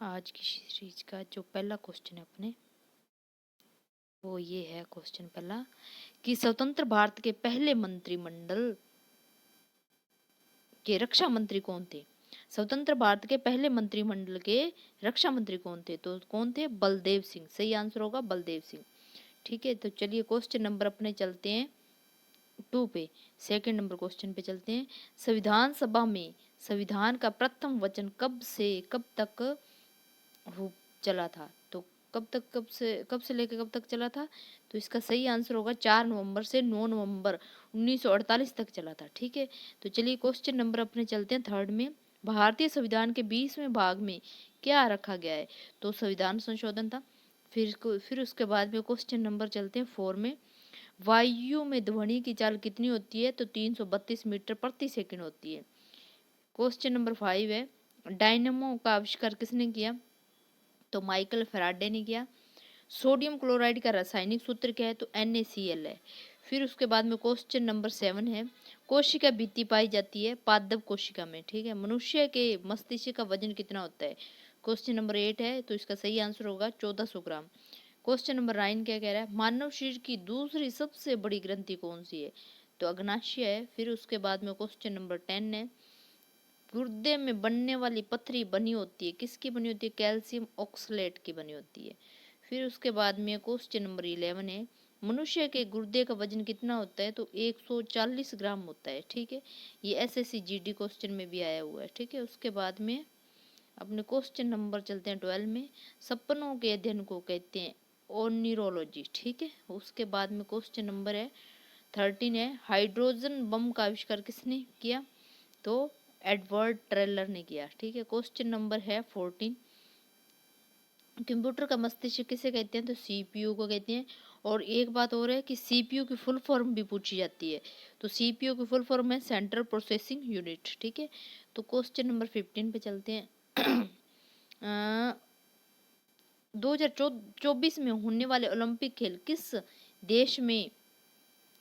आज की सीरीज का जो पहला क्वेश्चन है अपने, वो ये है क्वेश्चन पहला कि स्वतंत्र भारत के पहले मंत्रिमंडल के रक्षा मंत्री कौन थे। स्वतंत्र भारत के पहले मंत्रिमंडल के रक्षा मंत्री कौन थे, तो कौन थे? बलदेव सिंह। सही आंसर होगा बलदेव सिंह। ठीक है, तो चलिए क्वेश्चन नंबर अपने चलते हैं 2 पे। सेकंड नंबर क्वेश्चन पे चलते हैं। संविधान सभा में संविधान का प्रथम वचन कब से कब तक हो चला था, तो कब से लेकर कब तक चला था, तो इसका सही आंसर होगा 4 नवंबर से 9 नवंबर 1948 तक चला था। ठीक है, तो चलिए क्वेश्चन नंबर अपने चलते हैं थर्ड में। भारतीय संविधान के 20वें भाग में क्या रखा गया है, तो संविधान संशोधन था। फिर उसके बाद में क्वेश्चन नंबर चलते हैं 4 में। वायु में ध्वनि की चाल कितनी होती है, तो 332 मीटर प्रति सेकंड होती है। क्वेश्चन नंबर 5 है, डायनेमो का आविष्कार किसने किया, तो माइकल फैराडे ने किया। सोडियम क्लोराइड का रासायनिक सूत्र क्या है, तो NaCl है। फिर उसके बाद में क्वेश्चन नंबर 7 है, कोशिका भित्ति पाई जाती है पादप कोशिका में। ठीक है, मनुष्य के मस्तिष्क का वजन कितना होता है, क्वेश्चन नंबर 8 है, तो इसका सही आंसर होगा 1400 ग्राम। क्वेश्चन नंबर 9 क्या कह रहा है, मानव शरीर की दूसरी सबसे बड़ी ग्रंथि कौन सी है, तो अग्नाशय है। फिर उसके बाद में क्वेश्चन नंबर 10 है, गुर्दे में बनने वाली पथरी बनी होती है, किसकी बनी होती है, कैल्शियम ऑक्सलेट की बनी होती है। फिर उसके बाद में क्वेश्चन नंबर 11 है, मनुष्य के गुर्दे का वजन कितना होता है, तो 140 ग्राम होता है। ठीक है, ये SSC GD क्वेश्चन में भी आया हुआ है। ठीक है, उसके बाद में अपने क्वेश्चन नंबर चलते हैं 12 में। सपनों के अध्ययन को कहते हैं ओनिरोलॉजी। ठीक है, उसके बाद में क्वेश्चन नंबर है 13 है, हाइड्रोजन बम का आविष्कार किसने किया, तो एडवर्ड ट्रेलर ने किया। ठीक है, क्वेश्चन नंबर है 14, कंप्यूटर का मस्तिष्क किसे कहते हैं, तो CPU को कहते हैं। और एक बात और है कि CPU की फुल फॉर्म भी पूछी जाती है, तो CPU की फुल फॉर्म है सेंट्रल प्रोसेसिंग यूनिट। ठीक है, तो क्वेश्चन नंबर 15 पे चलते हैं। 2024 में होने वाले ओलंपिक खेल किस देश में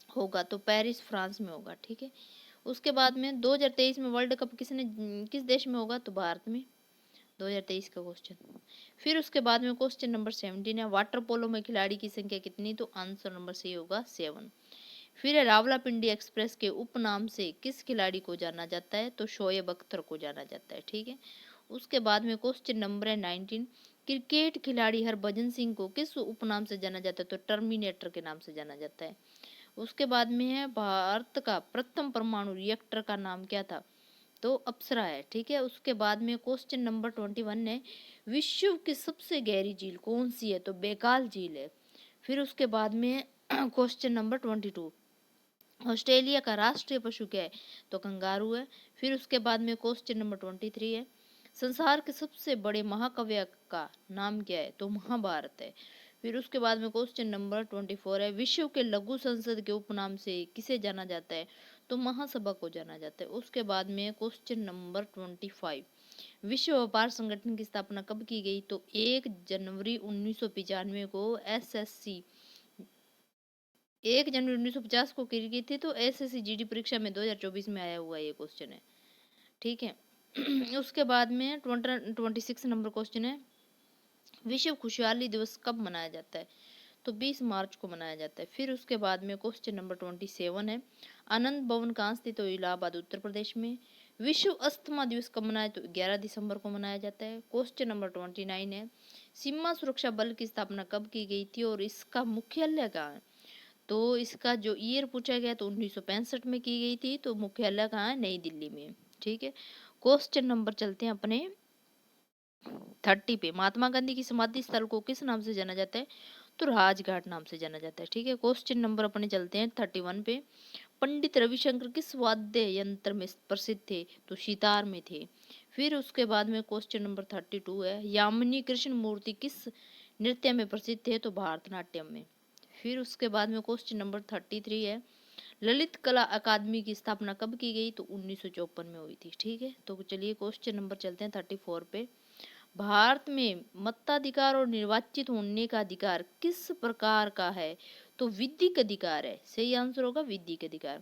होगा, तो पेरिस फ्रांस में होगा। ठीक है, उसके बाद में 2023 में वर्ल्ड कप किस देश में होगा, तो भारत में। 2023 का क्वेश्चन। फिर उसके बाद में क्वेश्चन नंबर 17 है, वाटर पोलो में खिलाड़ी की संख्या कितनी, तो आंसर नंबर सी होगा 7। फिर है, रावलापिंडी एक्सप्रेस के उपनाम से किस खिलाड़ी को जाना जाता है, तो शोएब अख्तर को जाना जाता है। ठीक है, उसके बाद में क्वेश्चन नंबर है 19, क्रिकेट खिलाड़ी हरभजन सिंह को किस उपनाम से जाना जाता है, तो टर्मिनेटर के नाम से जाना जाता है। उसके बाद में है, भारत का प्रथम परमाणु रिएक्टर का नाम क्या था, तो अप्सरा है। ठीक है, उसके बाद में क्वेश्चन नंबर 21 है, विश्व की सबसे गहरी झील कौन सी है, तो बेकाल झील है। फिर उसके बाद में क्वेश्चन नंबर 22, ऑस्ट्रेलिया का राष्ट्रीय पशु क्या है, तो कंगारू है। फिर उसके बाद में क्वेश्चन नंबर 23 है, संसार के सबसे बड़े महाकाव्य का नाम क्या है, तो महाभारत है। फिर उसके बाद में क्वेश्चन नंबर 24 है, विश्व के लघु संसद के उपनाम से किसे जाना जाता है, तो महासभा को जाना जाता है। उसके बाद में क्वेश्चन नंबर 25, विश्व व्यापार संगठन की स्थापना कब की गई, तो 1 जनवरी 1995 को SSC 1 जनवरी 1950 को की गई थी, तो SSC GD परीक्षा में 2024 में आया हुआ ये क्वेश्चन है। ठीक है, उसके बाद में 26 नंबर क्वेश्चन है, विश्व खुशहाली दिवस कब मनाया जाता है, तो 20 मार्च को मनाया जाता है। फिर उसके बाद में क्वेश्चन नंबर 27 है, आनंद भवन कहाँ स्थित है, तो इलाहाबाद उत्तर प्रदेश में। विश्व अस्थमा दिवस कब मनाया, तो 11 दिसंबर को मनाया जाता है। क्वेश्चन नंबर 29 है, सीमा सुरक्षा बल की स्थापना कब की गई थी और इसका मुख्यालय कहाँ है, तो इसका जो ईयर पूछा गया तो 1965 में की गई थी, तो मुख्यालय कहाँ है, नई दिल्ली में। ठीक है, क्वेश्चन नंबर चलते हैं अपने 30 पे, महात्मा गांधी की समाधि स्थल को किस नाम से जाना जाता है, तो राजघाट नाम से जाना जाता है। ठीक है, क्वेश्चन नंबर अपने चलते हैं 31 पे, पंडित रविशंकर किस वाद्य यंत्र में प्रसिद्ध थे, तो सितार में थे। फिर उसके बाद में क्वेश्चन नंबर 32 है, यामिनी कृष्ण मूर्ति किस नृत्य में प्रसिद्ध थे, तो भारतनाट्यम में। फिर उसके बाद में क्वेश्चन नंबर 33 है, ललित कला अकादमी की स्थापना कब की गई, तो 1954 में हुई थी। ठीक है, तो चलिए क्वेश्चन नंबर चलते हैं 34 पे, भारत में मताधिकार और निर्वाचित होने का अधिकार किस प्रकार का है, तो विधिक अधिकार है। सही आंसर होगा विधिक अधिकार।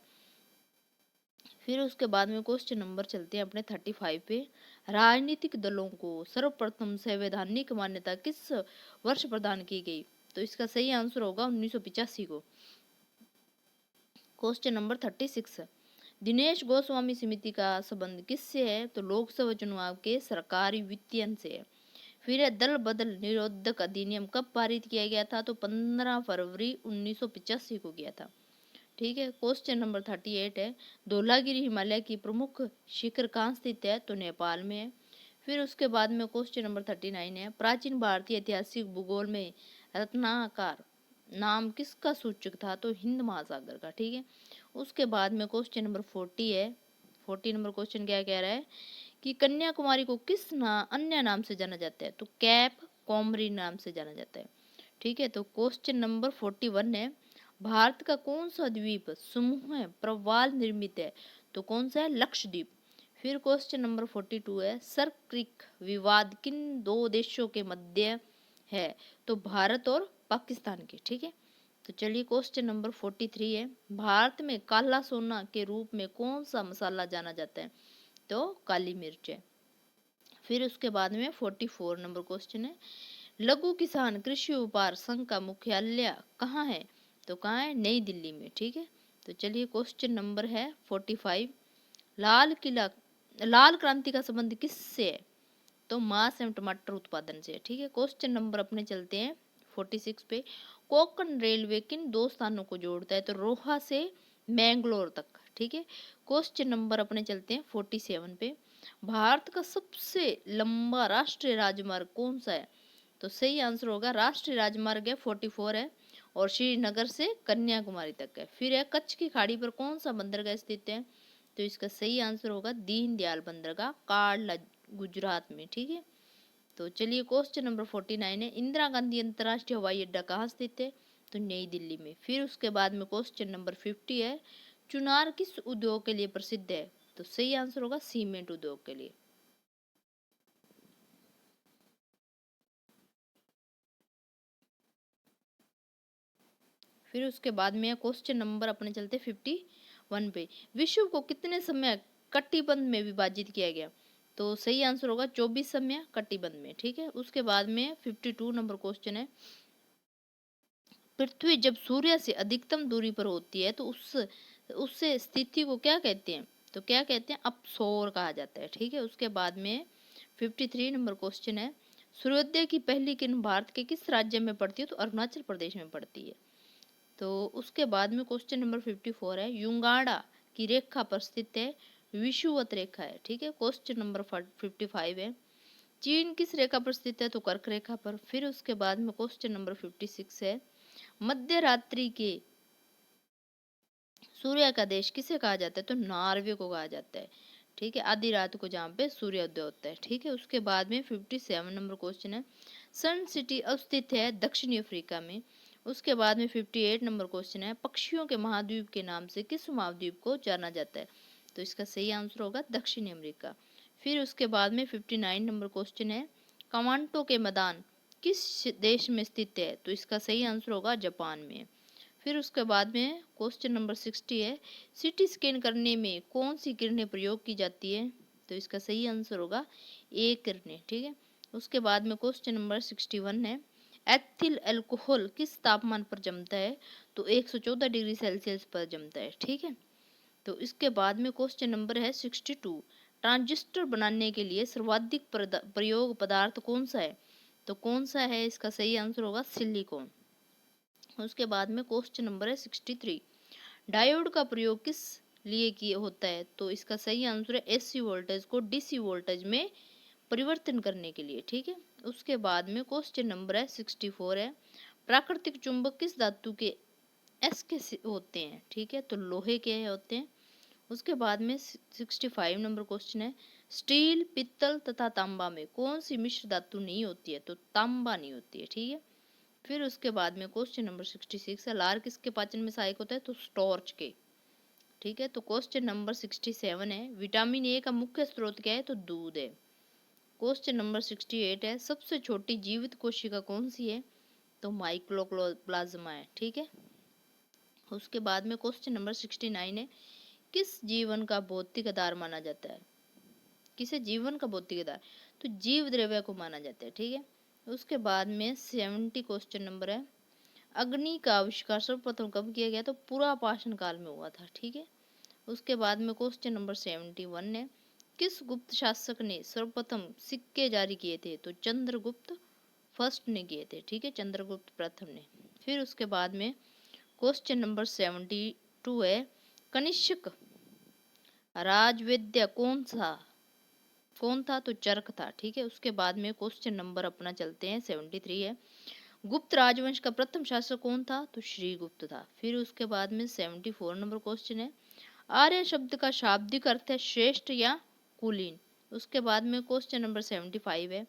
फिर उसके बाद में क्वेश्चन नंबर चलते हैं अपने 35 पे, राजनीतिक दलों को सर्वप्रथम संवैधानिक मान्यता किस वर्ष प्रदान की गई? तो इसका सही आंसर होगा 1985 को। क्वेश्चन नंबर 36, दिनेश गोस्वामी समिति का संबंध किससे है? तो लोकसभा चुनाव के सरकारी वित्तीयन से है। फिर है दल बदल निरोधक अधिनियम कब पारित किया गया था? तो 15 फरवरी 1985 को किया था। ठीक है। क्वेश्चन नंबर 38 है, धौलागिरी हिमालय की प्रमुख शिखर कहाँ स्थित है? तो नेपाल में है। फिर उसके बाद में क्वेश्चन नंबर 39 है, प्राचीन भारतीय ऐतिहासिक भूगोल में रत्नाकर नाम किसका सूचक था? तो हिंद महासागर का। ठीक है। उसके बाद में क्वेश्चन नंबर 40 है, 40 नंबर क्वेश्चन क्या कह रहा है कि कन्याकुमारी को किस अन्य नाम से जाना जाता है? तो कैप कॉमरी नाम से जाना जाता है। ठीक है। तो क्वेश्चन नंबर 41 है, भारत का कौन सा द्वीप समूह प्रवाल निर्मित है? तो कौन सा है? लक्षद्वीप। फिर क्वेश्चन नंबर 42 है, सर्क क्रीक विवाद किन दो देशों के मध्य है? तो भारत और पाकिस्तान के। ठीक है। तो चलिए क्वेश्चन नंबर 43 है, भारत में काला सोना के रूप में कौन सा मसाला जाना जाता है? तो काली मिर्च है। फिर उसके बाद में 44 नंबर क्वेश्चन है, लघु किसान कृषि व्यापार संघ का मुख्यालय कहाँ है? तो कहाँ है? नई दिल्ली में। ठीक है। तो चलिए क्वेश्चन नंबर है 45, लाल क्रांति का संबंध किससे है? तो मांस एवं टमाटर उत्पादन से। ठीक है। क्वेश्चन नंबर अपने चलते हैं 46 पे, कोंकण रेलवे किन दो स्थानों को जोड़ता है? तो रोहा से मैंगलोर तक। ठीक है। क्वेश्चन नंबर अपने चलते हैं 47 पे, भारत का सबसे लंबा राष्ट्रीय राजमार्ग कौन सा है? तो सही आंसर होगा राष्ट्रीय राजमार्ग है 44 है और श्रीनगर से कन्याकुमारी तक है। फिर है, कच्छ की खाड़ी पर कौन सा बंदरगाह स्थित है? तो इसका सही आंसर होगा दीनदयाल बंदरगाह, कांडला, गुजरात में। ठीक है। तो चलिए क्वेश्चन नंबर 49 है, इंदिरा गांधी अंतर्राष्ट्रीय हवाई अड्डा कहाँ स्थित है? तो नई दिल्ली में। फिर उसके बाद में क्वेश्चन नंबर 50 है, चुनार किस उद्योग के लिए प्रसिद्ध है? तो सही आंसर होगा सीमेंट उद्योग के लिए। फिर उसके बाद में क्वेश्चन नंबर अपने चलते 51 पे, विश्व को कितने समय कटिबंध में विभाजित किया गया? तो सही आंसर होगा 24 समय कटिबंध में। ठीक है। उसके बाद में 52 नंबर क्वेश्चन है, पृथ्वी जब सूर्य से अधिकतम दूरी पर होती है तो उससे स्थिति को क्या कहते हैं? तो क्या कहते हैं? अपसौर कहा जाता है। ठीक है। उसके बाद में 53 नंबर क्वेश्चन है, सूर्योदय की पहली किरण भारत के किस राज्य में पड़ती है? तो अरुणाचल प्रदेश में पड़ती है। तो उसके बाद में क्वेश्चन नंबर 54 है, युगांडा की रेखा पर स्थित है विषुवत रेखा है। ठीक है। क्वेश्चन नंबर 55 है, चीन किस रेखा पर स्थित है? तो कर्क रेखा पर। फिर उसके बाद में क्वेश्चन नंबर 56 है, मध्य रात्रि के सूर्य का देश किसे कहा जाता है? तो नॉर्वे को कहा जाता है। ठीक है। आधी रात को जहाँ पे सूर्योदय होता है। ठीक है। उसके बाद में 57 नंबर क्वेश्चन है, सन सिटी अवस्थित है दक्षिणी अफ्रीका में। उसके बाद में 58 नंबर क्वेश्चन है, पक्षियों के महाद्वीप के नाम से किस महाद्वीप को जाना जाता है? तो इसका सही आंसर होगा दक्षिणी अमेरिका। फिर उसके बाद में 59 नंबर क्वेश्चन है, कमांटो के मैदान किस देश में स्थित है? तो इसका सही आंसर होगा जापान में। फिर उसके बाद में क्वेश्चन नंबर 60 है, सीटी स्कैन करने में कौन सी किरणें प्रयोग की जाती है? तो इसका सही आंसर होगा ए किरणें। ठीक है। उसके बाद में क्वेश्चन नंबर 61 है, एथिल अल्कोहल किस तापमान पर जमता है? तो 114 डिग्री सेल्सियस पर जमता है। ठीक है। तो इसके बाद में क्वेश्चन नंबर है 62, ट्रांजिस्टर बनाने के लिए सर्वाधिक प्रयोग पदार्थ कौन सा है? तो कौन सा है? इसका सही आंसर होगा सिलिकॉन। उसके बाद में क्वेश्चन नंबर है 63, डायोड का प्रयोग किस लिए किया होता है? तो इसका सही आंसर है एसी वोल्टेज को डीसी वोल्टेज में परिवर्तन करने के लिए। ठीक है। उसके बाद में क्वेश्चन नंबर है 64 है, प्राकृतिक चुंबक किस धातु के एस के होते हैं? ठीक है। तो लोहे के होते हैं। उसके बाद में 65 नंबर क्वेश्चन है, स्टील, पित्तल तथा तांबा में कौन सी मिश्र धातु नहीं होती है? तो तांबा नहीं होती है। ठीक है। फिर उसके बाद में क्वेश्चन नंबर 66 है, लार किसके पाचन में सहायक होता है? तो स्टॉर्च के। ठीक है। तो क्वेश्चन नंबर 67 है, विटामिन ए का मुख्य स्रोत क्या है? तो दूध है। क्वेश्चन नंबर 68 है, सबसे छोटी जीवित कोशिका कौन सी है? तो माइक्रोप्लाज्मा है। ठीक है। उसके बाद में क्वेश्चन नंबर 69 है, किस जीवन का भौतिक आधार माना जाता है? किसे? जीवन का भौतिक आधार, तो जीव द्रव्य को माना जाता है, ठीक है। उसके बाद में 70 क्वेश्चन नंबर है, अग्नि का आविष्कार सर्वप्रथम कब किया गया? तो पुरापाषाण काल में हुआ था, ठीक है। उसके बाद में क्वेश्चन नंबर 71 है, किस गुप्त शासक ने सर्वप्रथम सिक्के जारी किए थे? तो चंद्रगुप्त फर्स्ट ने किए थे, ठीक है, चंद्रगुप्त प्रथम ने। फिर उसके बाद में क्वेश्चन नंबर 72 है, कनिष्क राजवैद्य कौन था? तो चरक था, ठीक है। उसके बाद में क्वेश्चन नंबर अपना चलते हैं 73 है, गुप्त राजवंश का प्रथम शासक कौन था? तो श्रीगुप्त था। फिर उसके बाद में 74 नंबर क्वेश्चन है, आर्य शब्द का शाब्दिक अर्थ है श्रेष्ठ या कुलीन। उसके बाद में क्वेश्चन नंबर 75 है,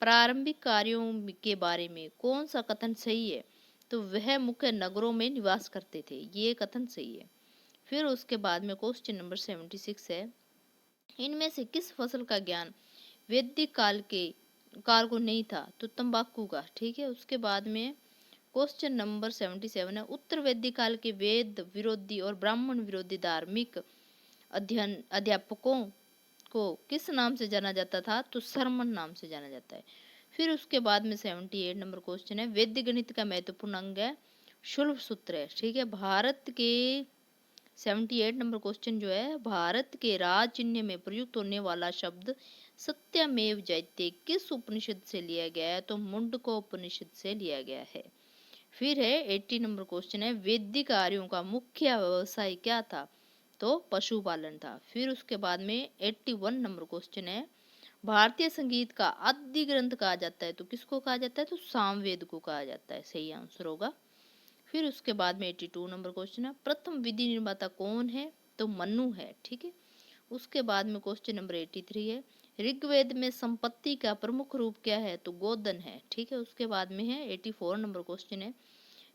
प्रारंभिक कार्यों के बारे में कौन सा कथन सही है? तो वह मुख्य नगरों में निवास करते थे, ये कथन सही है। फिर उसके बाद में क्वेश्चन नंबर 76 है, इनमें से किस फसल का ज्ञान वैदिक काल को नहीं था? तो तंबाकू का, ठीक है। उसके बाद में क्वेश्चन नंबर 77 है, उत्तर वैदिक काल के वेद विरोधी और ब्राह्मण विरोधी धार्मिक अध्यापकों को किस नाम से जाना जाता था? तो सरमन नाम से जाना जाता है। फिर उसके बाद में 78 नंबर क्वेश्चन है, वैदिक गणित का महत्वपूर्ण अंग है शुल्ब सूत्र है, ठीक है। भारत के 78 नंबर क्वेश्चन जो है, भारत के राज चिन्ह में प्रयुक्त होने वाला शब्द सत्यमेव जयते किस उपनिषद से लिया गया है? तो मुंडको उपनिषद से लिया गया है। फिर है 80 नंबर क्वेश्चन है, वैदिक आर्यों का मुख्य व्यवसाय क्या था? तो पशुपालन था। फिर उसके बाद में 81 नंबर क्वेश्चन है, भारतीय संगीत का आदि ग्रंथ कहा जाता है, तो किसको कहा जाता है? तो सामवेद को कहा जाता है, सही आंसर होगा। फिर उसके बाद में 82 नंबर क्वेश्चन है, प्रथम विधि निर्माता कौन है? तो मनु है, ठीक है। उसके बाद में क्वेश्चन नंबर 83 है, ऋग्वेद में संपत्ति का प्रमुख रूप क्या है? तो गोधन है, ठीक है। उसके बाद में है 84 नंबर क्वेश्चन है,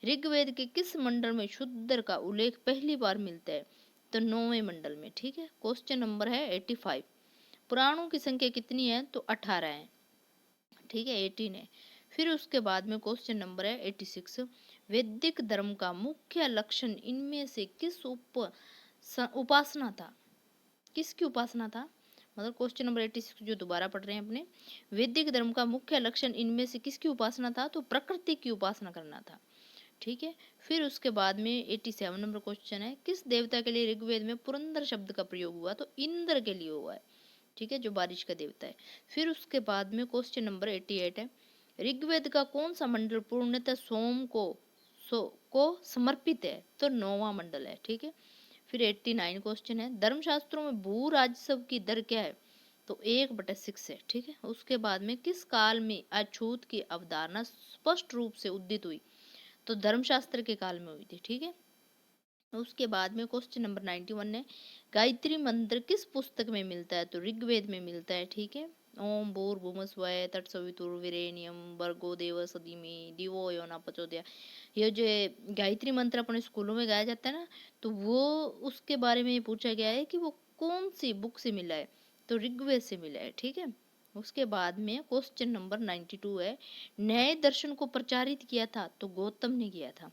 ऋग्वेद के किस मंडल में शूद्र का उल्लेख पहली बार मिलता है? तो 9वें मंडल में, ठीक है। क्वेश्चन नंबर है 85, पुराणों की संख्या कितनी है? तो 18 है, ठीक है, 18 है। फिर उसके बाद में क्वेश्चन नंबर है 86, वैदिक धर्म का मुख्य लक्षण इनमें से किस उपासना था? किसकी उपासना था? मतलब क्वेश्चन नंबर 86 जो दोबारा पढ़ रहे हैं अपने, वैदिक धर्म का मुख्य लक्षण इनमें से किसकी उपासना था? तो प्रकृति की उपासना करना था, ठीक है। फिर उसके बाद में 87 नंबर क्वेश्चन है, किस देवता के लिए ऋग्वेद में पुरंदर शब्द का प्रयोग हुआ? तो इंद्र के लिए हुआ है, ठीक है, जो बारिश का देवता है। फिर उसके बाद में क्वेश्चन नंबर 88 है, ऋग्वेद का कौन सा मंडल पूर्णतः सोम को समर्पित है? तो 9वां मंडल है, ठीक है। फिर 89 क्वेश्चन है, धर्मशास्त्रों में भू राजस्व की दर क्या है? तो 1/6 है, ठीक है। उसके बाद में किस काल में अछूत की अवधारणा स्पष्ट रूप से उदित हुई? तो धर्मशास्त्र के काल में हुई थी, ठीक है। उसके बाद में क्वेश्चन नंबर 91 है, गायत्री मंत्र किस पुस्तक में मिलता है? तो ऋग्वेद में मिलता है, ठीक है। ओम भूर्भुवस्वः तत्सवितुर्वरेण्यं भर्गो देवस्य धीमहि दिवो यो न प्रचोदयात्। ये जो गायत्री मंत्र अपने स्कूलों में गाया जाता है ना, तो वो उसके बारे में पूछा गया है कि वो कौन सी बुक से मिला है? तो ऋग्वेद से मिला है, ठीक है। उसके बाद में क्वेश्चन नंबर 92 है, नए दर्शन को प्रचारित किया था? तो गौतम ने किया था।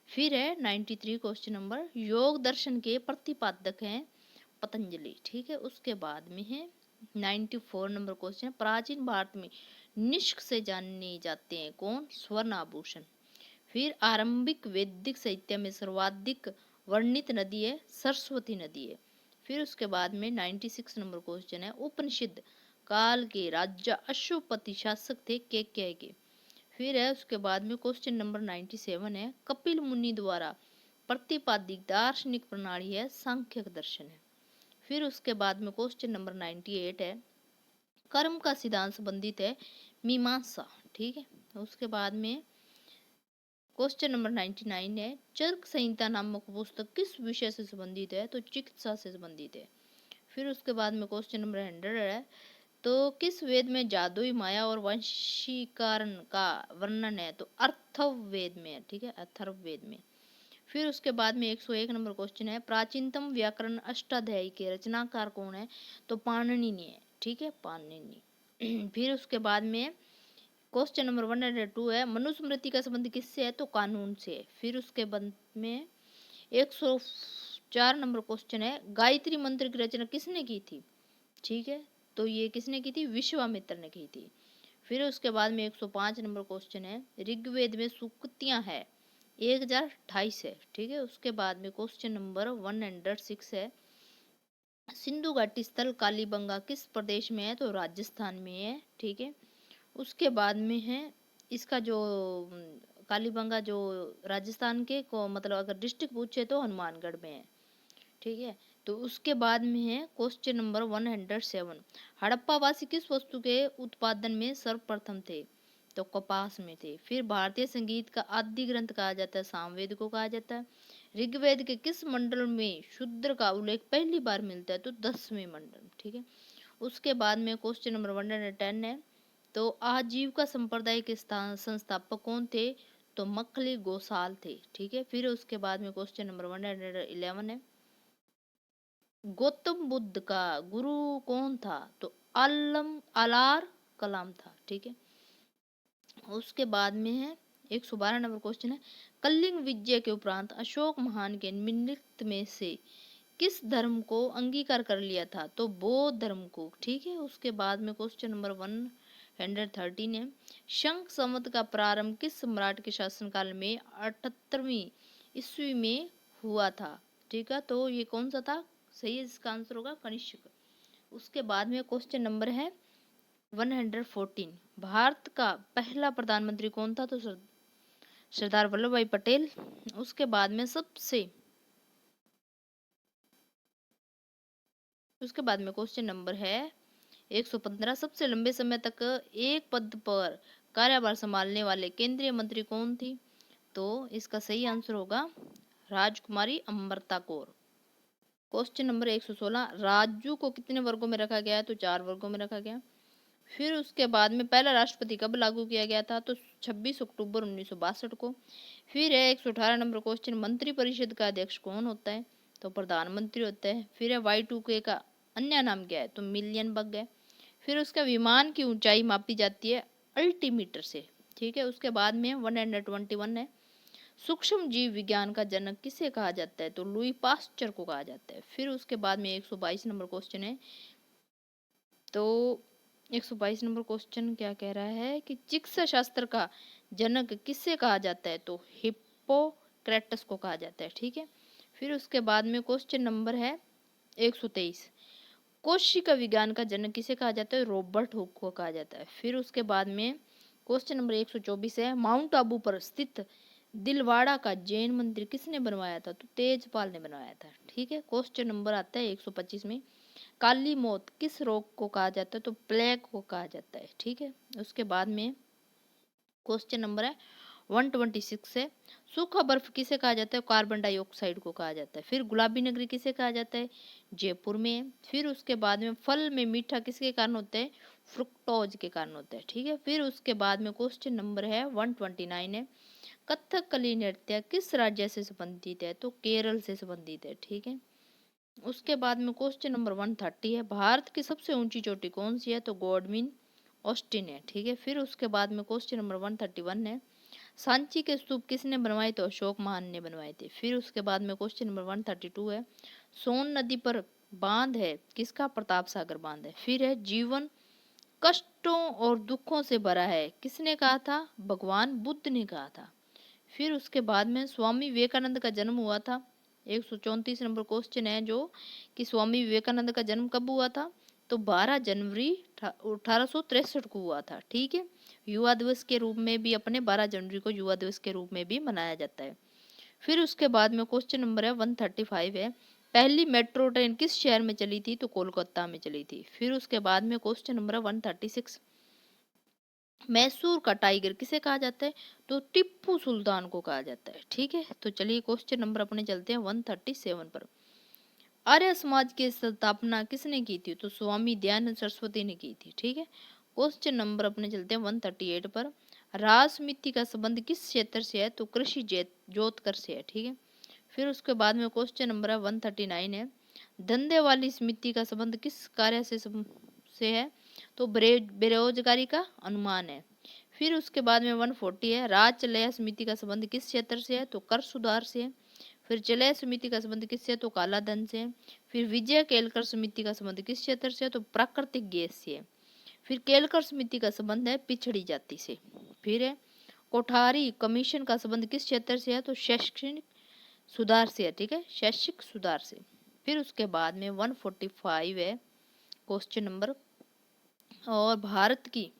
फिर है 93 क्वेश्चन नंबर, योग दर्शन के प्रतिपादक हैं पतंजलि, ठीक है। उसके बाद में है 94 नंबर क्वेश्चन, प्राचीन भारत में निष्क से जाने जाते हैं कौन? स्वर्ण आभूषण। फिर आरंभिक वैदिक साहित्य में सर्वाधिक वर्णित नदी है सरस्वती नदी है। फिर उसके बाद में 96 नंबर क्वेश्चन है, उपनिषद काल के राजा अशुपति शासक थे के। फिर है उसके बाद में क्वेश्चन नंबर 97 है, कपिल मुनि द्वारा प्रतिपादित दार्शनिक प्रणाली है सांख्य दर्शन है। फिर उसके बाद में क्वेश्चन नंबर 98 है, कर्म का सिद्धांत संबंधित है मीमांसा, ठीक है। उसके बाद में क्वेश्चन नंबर 99 है, चरक संहिता नामक पुस्तक किस विषय से संबंधित है? तो चिकित्सा से संबंधित है। फिर उसके बाद में क्वेश्चन नंबर 100 है, तो किस वेद में जादुई माया और वंशीकरण का वर्णन है? तो अथर्ववेद में है, ठीक है, अथर्ववेद में। फिर उसके बाद में 101 नंबर क्वेश्चन है, प्राचीनतम व्याकरण अष्टाध्यायी के रचनाकार कौन है? तो पाणिनि है, ठीक है, पाणिनि। फिर उसके बाद में क्वेश्चन नंबर 102 है, मनुस्मृति का संबंध किससे है? तो कानून से। फिर उसके बाद में 104 नंबर क्वेश्चन है, गायत्री मंत्र की रचना किसने की थी? ठीक है, तो ये किसने की थी? विश्वामित्र ने की थी। फिर उसके बाद में 105 नंबर क्वेश्चन है, ऋग्वेद में सूक्तियां है 1028 है, ठीक है। उसके बाद में क्वेश्चन नंबर 106 है, सिंधु घाटी स्थल कालीबंगा किस प्रदेश में है? तो राजस्थान में है, ठीक है। उसके बाद में है इसका जो कालीबंगा जो राजस्थान के को मतलब अगर डिस्ट्रिक्ट पूछे तो हनुमानगढ़ में है, ठीक है। तो उसके बाद में है क्वेश्चन नंबर 107, हड़प्पा वासी किस वस्तु के उत्पादन में सर्वप्रथम थे? तो कपास में थे। फिर भारतीय संगीत का आदि ग्रंथ कहा जाता है, सामवेद को कहा जाता है। ऋग्वेद के किस मंडल में शूद्र का उल्लेख पहली बार मिलता है? तो 10वें मंडल, ठीक है। उसके बाद में क्वेश्चन नंबर 110 है, तो आजीविका संप्रदाय के संस्थापक कौन थे? तो मखली गोसाल थे, ठीक है। फिर उसके बाद में क्वेश्चन नंबर 111 है, गौतम बुद्ध का गुरु कौन था? तो अलार कलाम था, ठीक है। उसके बाद में है 112 नंबर क्वेश्चन है, कलिंग विजय के उपरांत अशोक महान के निम्नलिखित में से किस धर्म को अंगीकार कर लिया था? तो बौद्ध धर्म को, ठीक है। उसके बाद में क्वेश्चन नंबर 113 है, शंख संवत का प्रारंभ किस सम्राट के शासनकाल में 78वीं ईस्वी में हुआ था? ठीक है, तो ये कौन सा था? सही है, इसका आंसर होगा कनिष्क। उसके बाद में क्वेश्चन नंबर है 114, भारत का पहला प्रधानमंत्री कौन था? तो सरदार वल्लभ भाई पटेल। उसके बाद में क्वेश्चन नंबर है 115, सबसे लंबे समय तक एक पद पर कार्यभार संभालने वाले केंद्रीय मंत्री कौन थी? तो इसका सही आंसर होगा राजकुमारी अमृता कौर। क्वेश्चन नंबर 116, राजू को कितने वर्गों में रखा गया है? तो 4 वर्गों में रखा गया। फिर उसके बाद में पहला राष्ट्रपति कब लागू किया गया था? तो 26 अक्टूबर 1962 को। फिर है 118 नंबर क्वेश्चन, मंत्री परिषद का अध्यक्ष कौन होता है? तो प्रधानमंत्री होता है। फिर है Y2K का अन्य नाम क्या है? तो मिलियन बग है। फिर उसका विमान की ऊंचाई मापी जाती है अल्टीमीटर से, ठीक है। उसके बाद में 121 है, सूक्ष्म जीव विज्ञान का जनक किसे कहा जाता है? तो लुई पास्चर को कहा जाता है। फिर उसके बाद में 122 नंबर क्वेश्चन है, तो 122 नंबर क्वेश्चन क्या कह रहा है कि चिकित्सा शास्त्र का जनक किससे कहा जाता है? तो हिप्पोक्रेटस को कहा जाता है, ठीक है। फिर उसके बाद में क्वेश्चन नंबर है 123, कोशिका विज्ञान का जनक किसे कहा जाता है? रॉबर्ट हुक को कहा जाता है। फिर उसके बाद में क्वेश्चन नंबर 124 है, माउंट आबू पर स्थित दिलवाड़ा का जैन मंदिर किसने बनवाया था? तो तेजपाल ने बनवाया था, ठीक है। क्वेश्चन नंबर आता है 125 में, काली मौत किस रोग को कहा जाता है? तो प्लेग को कहा जाता है, ठीक है। उसके बाद में क्वेश्चन नंबर है 126 है, सूखा बर्फ किसे कहा जाता है? कार्बन डाइऑक्साइड को कहा जाता है। फिर गुलाबी नगरी किसे कहा जाता है? जयपुर में। फिर उसके बाद में फल में मीठा किसके कारण होता है? फ्रुक्टोज के कारण होता है, ठीक है। फिर उसके बाद में क्वेश्चन नंबर है 129 है, कथकली नृत्य किस राज्य से संबंधित है? तो केरल से संबंधित है, ठीक है। उसके बाद में क्वेश्चन नंबर 130 है, भारत की सबसे ऊंची चोटी कौन सी है? तो गॉडविन ऑस्टिन है, ठीक है। फिर उसके बाद में क्वेश्चन नंबर 131 है, सांची के स्तूप किसने बनवाए? तो अशोक महान ने बनवाए थे। फिर उसके बाद में क्वेश्चन नंबर 132 है, सोन नदी पर बांध है किसका? प्रताप सागर बांध है। फिर है, जीवन कष्टों और दुखों से भरा है किसने कहा था? भगवान बुद्ध ने कहा था। फिर उसके बाद में स्वामी विवेकानंद का जन्म हुआ था, 134 नंबर क्वेश्चन है जो कि स्वामी विवेकानंद का जन्म कब हुआ था? तो 12 जनवरी 1863 को हुआ था, ठीक है। युवा दिवस के रूप में भी अपने 12 जनवरी को युवा दिवस के रूप में भी मनाया जाता है। फिर उसके बाद में क्वेश्चन नंबर है 135 है, पहली मेट्रो ट्रेन किस शहर में चली थी? तो कोलकाता में चली थी। फिर उसके बाद में क्वेश्चन नंबर है 136, मैसूर का टाइगर किसे कहा जाता है? तो टिप्पू सुल्तान को कहा जाता है, ठीक है। तो चलिए क्वेश्चन नंबर अपने चलते हैं 137 पर, आर्य समाज की स्थापना किसने की थी? तो स्वामी दयानंद सरस्वती ने की थी, ठीक है। क्वेश्चन नंबर अपने चलते हैं 138 पर, राजनीति का संबंध किस क्षेत्र से है? तो कृषि जोतकर से है, ठीक है। फिर उसके बाद में क्वेश्चन नंबर है 139 है, धंधे वाली समिति का संबंध किस कार्य से है? तो बेरोजगारी का अनुमान है। फिर उसके बाद में 140 है, राज्य लय समिति का संबंध किस क्षेत्र से है? तो कर सुधार से है। फिर जलय समिति का संबंध किससे, तो काला धन से। फिर विजय केलकर समिति का संबंध किस क्षेत्र से, तो प्राकृतिक गैस से। फिर केलकर समिति का संबंध है पिछड़ी जाति से। फिर है कोठारी कमीशन का संबंध किस क्षेत्र से है, तो शैक्षणिक सुधार से है, ठीक है, शैक्षिक सुधार से। फिर उसके बाद में 145 है क्वेश्चन नंबर, और भारत की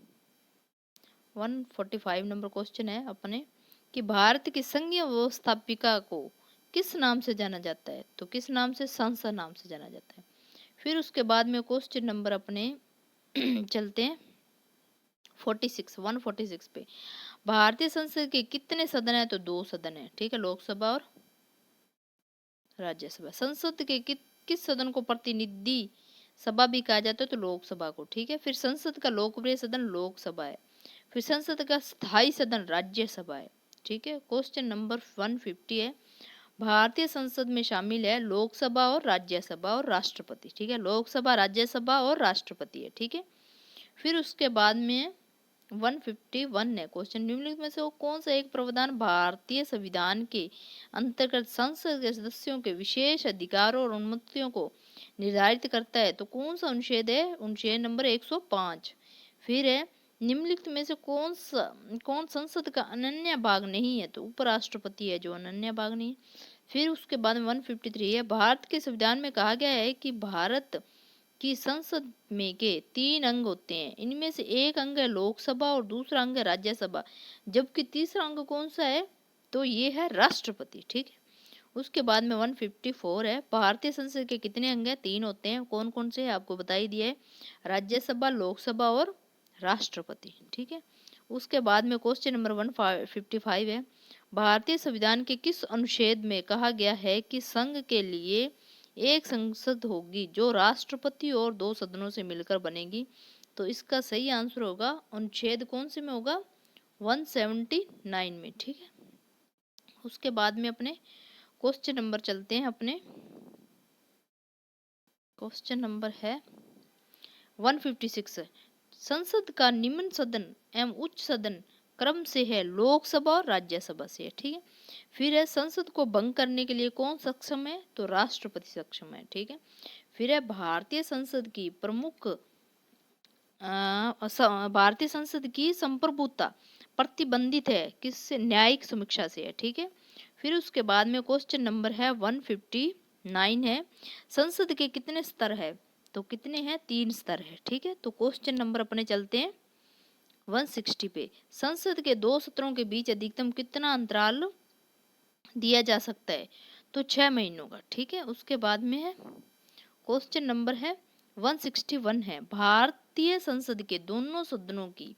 145 नंबर क्वेश्चन है अपने कि भारत की संघीय व्यवस्थापिका को किस नाम से जाना जाता है, तो किस नाम से, संसद नाम से जाना जाता है। फिर उसके बाद में क्वेश्चन नंबर अपने चलते हैं 146 पे। भारतीय संसद के कितने सदन है, तो 2 सदन है, ठीक है, लोकसभा और राज्यसभा। संसद के किस सदन को प्रतिनिधि सभा भी कहा जाता है, तो लोकसभा को, ठीक है। फिर संसद का लोकप्रिय सदन लोकसभा है। फिर संसद का स्थायी सदन राज्यसभा है, ठीक है। क्वेश्चन नंबर 150 है भारतीय संसद में शामिल है लोकसभा और राज्यसभा और राष्ट्रपति, ठीक है, लोकसभा, राज्यसभा और राष्ट्रपति है, ठीक है। फिर उसके बाद में 151 है क्वेश्चन, निम्नलिखित में से वो कौन सा एक प्रावधान भारतीय संविधान के अंतर्गत संसद के सदस्यों के विशेष अधिकारों और अनुमतियों को निर्धारित करता है, तो कौन सा अनुच्छेद है, अनुच्छेद नंबर 105। फिर है निम्नलिखित में से कौन संसद का अनन्य भाग नहीं है, तो उपराष्ट्रपति है जो अनन्य भाग नहीं। फिर उसके बाद में 153 है भारत के संविधान में कहा गया है कि भारत कि संसद में के 3 अंग होते हैं, इनमें से एक अंग है लोकसभा और दूसरा अंग है राज्यसभा, जबकि तीसरा अंग कौन सा है, तो ये है राष्ट्रपति, ठीक है। उसके बाद में 154 है भारतीय संसद के कितने अंग हैं, 3 होते हैं, कौन कौन से है आपको बता ही दिया है, राज्यसभा, लोकसभा और राष्ट्रपति, ठीक है। उसके बाद में क्वेश्चन नंबर 155 है भारतीय संविधान के किस अनुच्छेद में कहा गया है कि संघ के लिए एक संसद होगी जो राष्ट्रपति और 2 सदनों से मिलकर बनेगी, तो इसका सही आंसर होगा अनुच्छेद कौन से में होगा, 179 में, ठीक है। उसके बाद में अपने क्वेश्चन नंबर चलते हैं अपने, क्वेश्चन नंबर है 156 संसद का निम्न सदन एवं उच्च सदन क्रम से है लोकसभा और राज्यसभा से है, ठीक है। फिर है संसद को भंग करने के लिए कौन सक्षम है, तो राष्ट्रपति सक्षम है, ठीक है। फिर है भारतीय संसद की प्रमुख भारतीय संसद की संप्रभुता प्रतिबंधित है किससे, न्यायिक समीक्षा से है, ठीक है। फिर उसके बाद में क्वेश्चन नंबर है 159 है संसद के कितने स्तर है, तो कितने हैं, 3 स्तर है, ठीक है। तो क्वेश्चन नंबर अपने चलते हैं 160 पे संसद के 2 सत्रों के बीच अधिकतम कितना अंतराल दिया जा सकता है, तो 6 महीनों का, ठीक है। उसके बाद में है क्वेश्चन नंबर है 161 है भारतीय संसद के दोनों सदनों की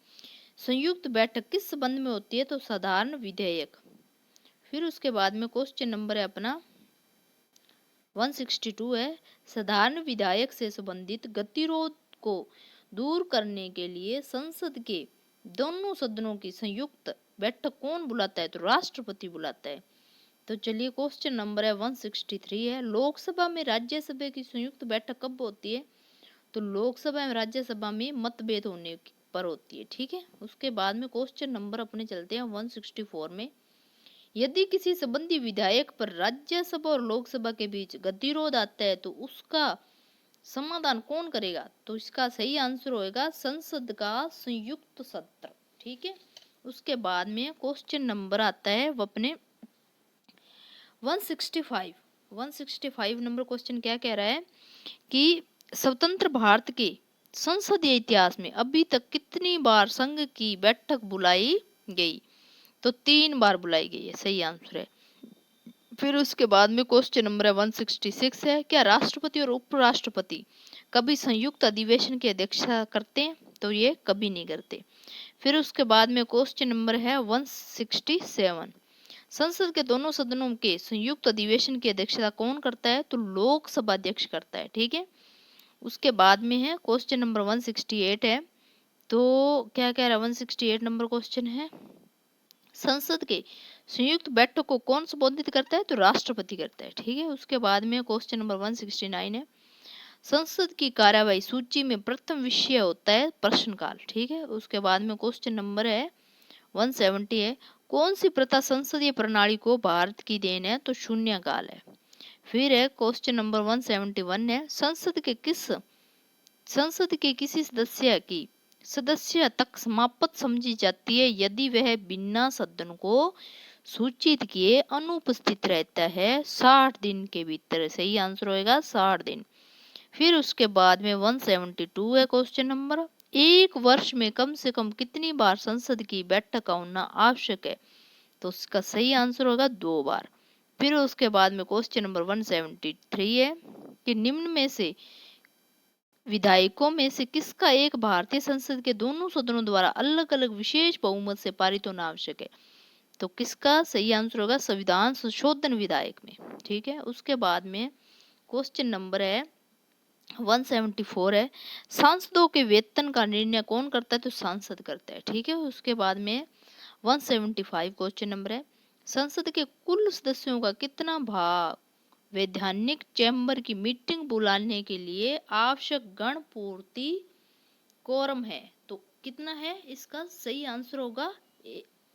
संयुक्त बैठक किस संबंध में होती है, तो साधारण विधेयक। फिर उसके बाद में क्वेश्चन नंबर है अपना 162 है साधारण विधायक से संबंधित गतिरोध को दूर करने के लिए संसद के दोनों सदनों की संयुक्त बैठक कौन बुलाता है, तो राष्ट्रपति बुलाता है। तो चलिए क्वेश्चन नंबर है 163 है लोकसभा में राज्यसभा की संयुक्त बैठक कब होती है, तो लोकसभा एवं राज्यसभा में मतभेद होने पर होती है, ठीक है। उसके बाद में क्वेश्चन नंबर अपने चलते हैं 164 में यदि किसी संबंधी विधायक पर राज्यसभा और लोकसभा के बीच गतिरोध आता है तो उसका समाधान कौन करेगा, तो इसका सही आंसर होएगा संसद का संयुक्त सत्र, ठीक है। उसके बाद में क्वेश्चन नंबर आता है वो अपने 165 नंबर क्वेश्चन क्या कह रहा है कि स्वतंत्र भारत के संसदीय इतिहास में अभी तक कितनी बार संघ की बैठक बुलाई गई, तो 3 बार बुलाई गई है, सही आंसर है। फिर उसके बाद में क्वेश्चन नंबर 166 है क्या राष्ट्रपति और उपराष्ट्रपति कभी संयुक्त अधिवेशन की अध्यक्षता करते हैं, तो ये कभी नहीं करते। फिर उसके बाद में क्वेश्चन नंबर है 167 संसद के दोनों सदनों के संयुक्त अधिवेशन की अध्यक्षता कौन करता है, तो लोकसभा अध्यक्ष करता है, ठीक है। उसके बाद में है क्वेश्चन नंबर 168 है, तो क्या कह रहा है 168 नंबर क्वेश्चन है संसद के संयुक्त बैठक को कौन संबोधित करता है, तो राष्ट्रपति करता है, ठीक है। उसके बाद में क्वेश्चन नंबर 169 है संसद की कार्यवाही सूची में प्रथम विषय होता है प्रश्नकाल, ठीक है। उसके बाद में क्वेश्चन नंबर है 170 है, कौन सी प्रथा संसदीय प्रणाली को भारत की देन है? तो शून्यकाल है। फिर है क्वेश्चन नंबर 171 है, संसद के किसी सदस्य की सदस्य तक समाप्त समझी जाती है यदि वह बिना सदन को सूचित किए अनुपस्थित रहता है 60 दिन के भीतर। सही आंसर होएगा 60 दिन। फिर उसके बाद में 172 है क्वेश्चन नंबर, एक वर्ष में कम से कम कितनी बार संसद की बैठक होना आवश्यक है? तो उसका सही आंसर होगा 2 बार। फिर उसके बाद में क्वेश्चन नंबर 173 है कि निम्न में से विधायकों में से किसका एक भारतीय संसद के दोनों सदनों द्वारा अलग अलग विशेष बहुमत से पारित होना आवश्यक है? तो किसका सही आंसर होगा? संविधान संशोधन विधायक में। ठीक है। उसके बाद में क्वेश्चन नंबर है 174 है, सांसदों के वेतन का निर्णय कौन करता है? तो सांसद करता है। ठीक है। उसके बाद में 175 क्वेश्चन नंबर है, संसद के कुल सदस्यों का कितना भाग वैधानिक चैम्बर की मीटिंग बुलाने के लिए आवश्यक गण पूर्ति कोरम है? तो कितना है? इसका सही आंसर होगा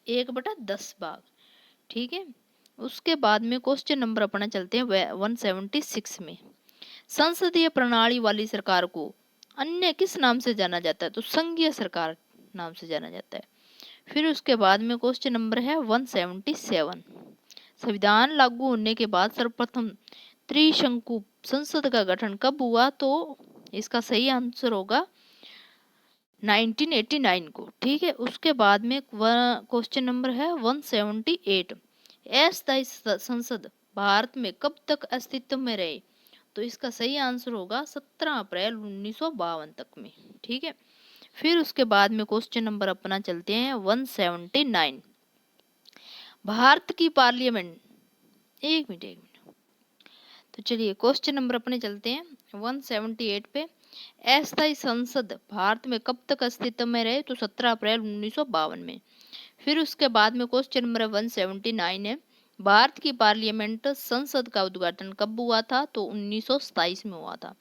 1/10 भाग। ठीक है। उसके बाद में क्वेश्चन नंबर अपना चलते हैं 176 में, संसदीय प्रणाली वाली सरकार को अन्य किस नाम से जाना जाता है? तो संघीय सरकार नाम से जाना जाता है। फिर उसके बाद में क्वेश्चन नंबर है 177, संविधान लागू होने के बाद सर्वप्रथम त्रिशंकु संसद का गठन कब हुआ? तो इसका सही आंसर होगा 1989 को। ठीक है। उसके बाद में क्वेश्चन नंबर है 178, अस्थायी संसद भारत में कब तक अस्तित्व में रहे? तो इसका सही आंसर होगा 17 अप्रैल 1952 तक में। ठीक है। फिर उसके बाद में क्वेश्चन नंबर अपना चलते हैं 179, भारत की पार्लियामेंट, एक मिनट। तो चलिए क्वेश्चन नंबर अपने चलते हैं 178 पे, अस्थायी संसद भारत में कब तक अस्तित्व में रहे? तो 17 अप्रैल 1952 में। फिर उसके बाद में क्वेश्चन नंबर 179 है, भारत की पार्लियामेंट संसद का उद्घाटन कब हुआ था? तो 1927 में हुआ था।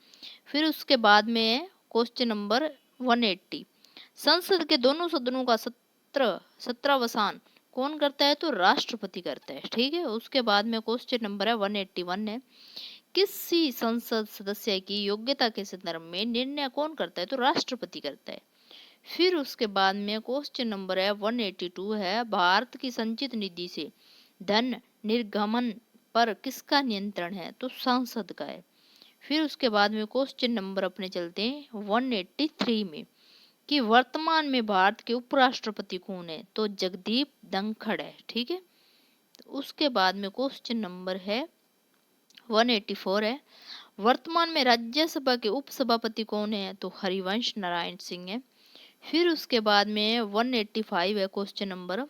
फिर उसके बाद में क्वेश्चन नंबर 180, संसद के दोनों सदनों का सत्रावसान कौन करता है? तो राष्ट्रपति करता है। ठीक है। उसके बाद में क्वेश्चन नंबर है 181 है, किसी संसद सदस्य की योग्यता के संदर्भ में निर्णय कौन करता है? तो राष्ट्रपति करता है। फिर उसके बाद में क्वेश्चन नंबर है 182 है, भारत की संचित निधि से धन निर्गमन पर किसका नियंत्रण है? तो संसद का है। फिर उसके बाद में क्वेश्चन नंबर अपने चलते हैं 183 में, कि वर्तमान में भारत के उपराष्ट्रपति कौन है? तो जगदीप धनखड़ है। ठीक है। तो उसके बाद में क्वेश्चन नंबर है 184 है, वर्तमान में राज्यसभा के उपसभापति कौन है? तो हरिवंश नारायण सिंह है। फिर उसके बाद में 185 है क्वेश्चन नंबर,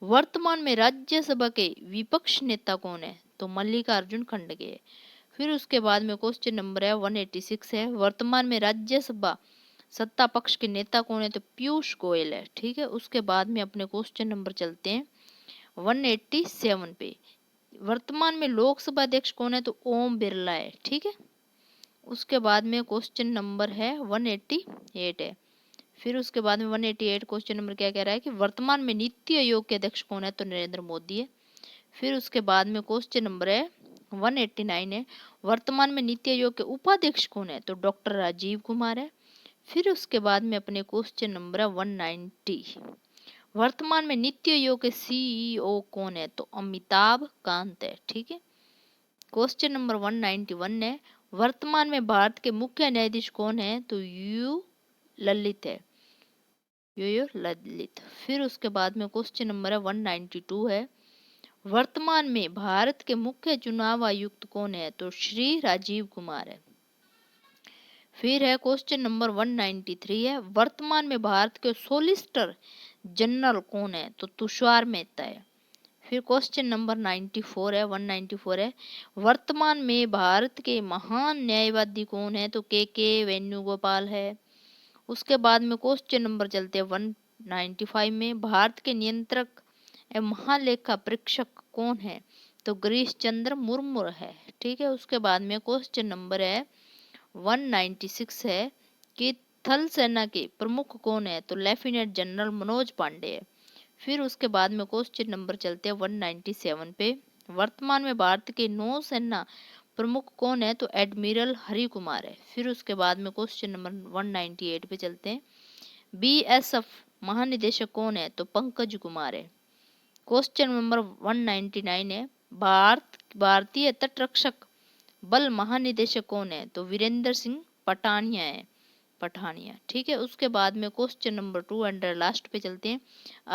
वर्तमान में राज्यसभा के विपक्ष नेता कौन है? तो मल्लिकार्जुन खड़गे है। फिर उसके बाद में क्वेश्चन नंबर है 186 है, वर्तमान में राज्यसभा सत्ता पक्ष के नेता कौन है? तो पीयूष गोयल है। ठीक है। उसके बाद में अपने क्वेश्चन नंबर चलते हैं 187 पे, वर्तमान में लोकसभा अध्यक्ष कौन है? तो ओम बिरला है। ठीक है। उसके बाद में क्वेश्चन नंबर है 188 है। फिर उसके बाद में 188 क्वेश्चन नंबर क्या कह रहा है कि वर्तमान में नीति आयोग के अध्यक्ष कौन है? तो नरेंद्र मोदी है। फिर उसके बाद में क्वेश्चन नंबर है 189 है, वर्तमान में नीति आयोग के उपाध्यक्ष कौन है? तो डॉक्टर राजीव कुमार है। फिर उसके बाद में अपने क्वेश्चन नंबर है 190, वर्तमान में नीति आयोग के सीईओ कौन है? तो अमिताभ कांत है। ठीक है। क्वेश्चन नंबर 191 है, वर्तमान में भारत के मुख्य न्यायाधीश कौन है? तो यू ललित है, यू ललित। फिर उसके बाद में क्वेश्चन नंबर है 192 है, वर्तमान में भारत के मुख्य चुनाव आयुक्त कौन है? तो श्री राजीव कुमार है। फिर है क्वेश्चन नंबर 193 है, वर्तमान में भारत के सॉलिसिटर जनरल कौन है? तो तुषार मेहता है। फिर क्वेश्चन नंबर 94 है 194 है, वर्तमान में भारत के महान न्यायवादी कौन है? तो के वेणुगोपाल है। उसके बाद में क्वेश्चन नंबर चलते हैं 195 में, भारत के नियंत्रक एवं महालेखा परीक्षक कौन है? तो गिरीश चंद्र मुर्मू है। ठीक है। उसके बाद में क्वेश्चन नंबर है 196 है कि थल सेना के प्रमुख कौन है? तो लेफ्टिनेंट जनरल मनोज पांडे है। फिर उसके बाद में क्वेश्चन नंबर चलते हैं 197 पे। वर्तमान में भारत के नौसेना प्रमुख कौन है? तो एडमिरल हरि कुमार है। फिर उसके बाद में क्वेश्चन नंबर 198 पे चलते हैं। बीएसएफ महानिदेशक कौन है? तो पंकज कुमार है। क्वेश्चन नंबर 199 है। भारतीय तटरक्षक बल महानिदेशक कौन है? तो वीरेंद्र सिंह पठानिया है, पठानिया। ठीक है, उसके बाद में क्वेश्चन नंबर 200 लास्ट पे चलते हैं।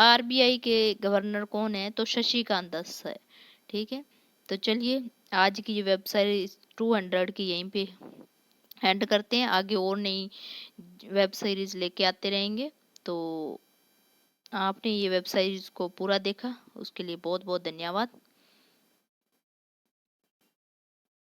आरबीआई के गवर्नर कौन है? तो शशिकांत दास है। ठीक है, तो चलिए आज की ये वेबसाइट 200 की यहीं पे एंड करते हैं। आगे और नई वेब सीरीज लेके आते रहेंगे। तो आपने ये वेब सीरीज को पूरा देखा, उसके लिए बहुत बहुत धन्यवाद।